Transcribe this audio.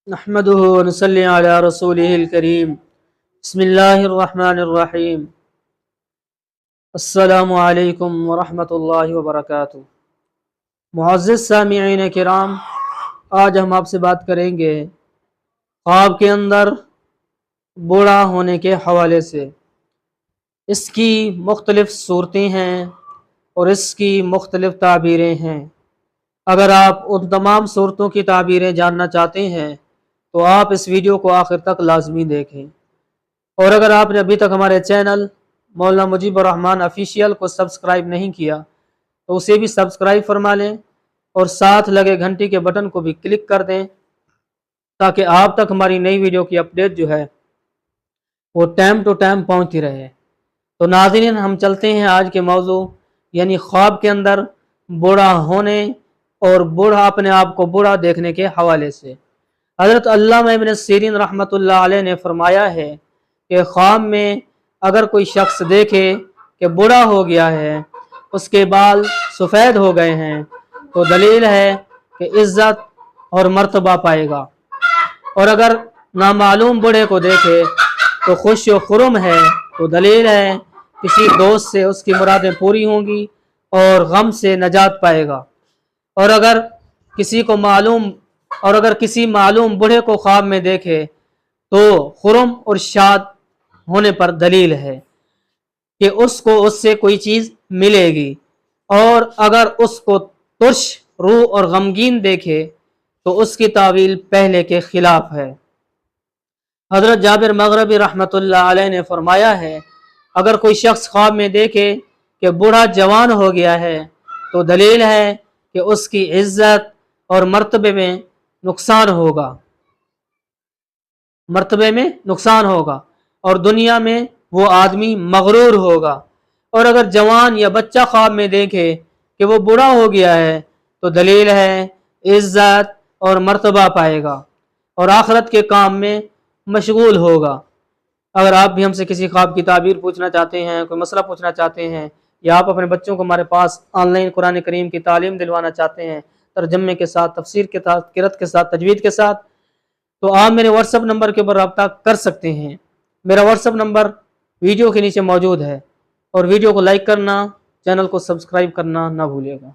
نحمده ونصلي على رسوله الكريم بسم الله الرحمن الرحیم السلام علیکم ورحمۃ اللہ وبرکاتہ۔ معزز سامعین کرام، آج ہم آپ سے بات کریں گے خواب کے اندر بوڑھا ہونے کے حوالے سے۔ اس کی مختلف صورتیں ہیں اور اس کی مختلف تعبیریں ہیں۔ اگر آپ ان تمام صورتوں کی تعبیریں جاننا چاہتے ہیں تو آپ اس ویڈیو کو آخر تک لازمی دیکھیں، اور اگر آپ نے ابھی تک ہمارے چینل مولانا مجیب الرحمان آفیشیل کو سبسکرائب نہیں کیا تو اسے بھی سبسکرائب فرما لیں اور ساتھ لگے گھنٹی کے بٹن کو بھی کلک کر دیں تاکہ آپ تک ہماری نئی ویڈیو کی اپڈیٹ جو ہے وہ ٹائم ٹو ٹائم پہنچتی رہے۔ تو ناظرین، ہم چلتے ہیں آج کے موضوع یعنی خواب کے اندر بوڑھا ہونے اور بوڑھا اپنے آپ کو بوڑھا دیکھنے کے حوالے سے۔ حضرت علامہ ابن سیرین رحمۃ اللہ علیہ نے فرمایا ہے کہ خواب میں اگر کوئی شخص دیکھے کہ بوڑھا ہو گیا ہے، اس کے بال سفید ہو گئے ہیں، تو دلیل ہے کہ عزت اور مرتبہ پائے گا، اور اگر نامعلوم بوڑھے کو دیکھے تو خوش و خرم ہے تو دلیل ہے کسی دوست سے اس کی مرادیں پوری ہوں گی اور غم سے نجات پائے گا، اور اگر کسی معلوم بوڑھے کو خواب میں دیکھے تو خرم اور شاد ہونے پر دلیل ہے کہ اس کو اس سے کوئی چیز ملے گی، اور اگر اس کو ترش روح اور غمگین دیکھے تو اس کی تعویل پہلے کے خلاف ہے۔ حضرت جابر مغربی رحمۃ اللہ علیہ نے فرمایا ہے اگر کوئی شخص خواب میں دیکھے کہ بوڑھا جوان ہو گیا ہے تو دلیل ہے کہ اس کی عزت اور مرتبے میں نقصان ہوگا اور دنیا میں وہ آدمی مغرور ہوگا، اور اگر جوان یا بچہ خواب میں دیکھے کہ وہ بوڑھا ہو گیا ہے تو دلیل ہے عزت اور مرتبہ پائے گا اور آخرت کے کام میں مشغول ہوگا۔ اگر آپ بھی ہم سے کسی خواب کی تعبیر پوچھنا چاہتے ہیں، کوئی مسئلہ پوچھنا چاہتے ہیں، یا آپ اپنے بچوں کو ہمارے پاس آن لائن قرآن کریم کی تعلیم دلوانا چاہتے ہیں ترجمے کے ساتھ، تفسیر کے ساتھ، قرأت کے ساتھ، تجوید کے ساتھ، تو آپ میرے واٹس ایپ نمبر کے اوپر رابطہ کر سکتے ہیں۔ میرا واٹس ایپ نمبر ویڈیو کے نیچے موجود ہے، اور ویڈیو کو لائک کرنا، چینل کو سبسکرائب کرنا نہ بھولیے گا۔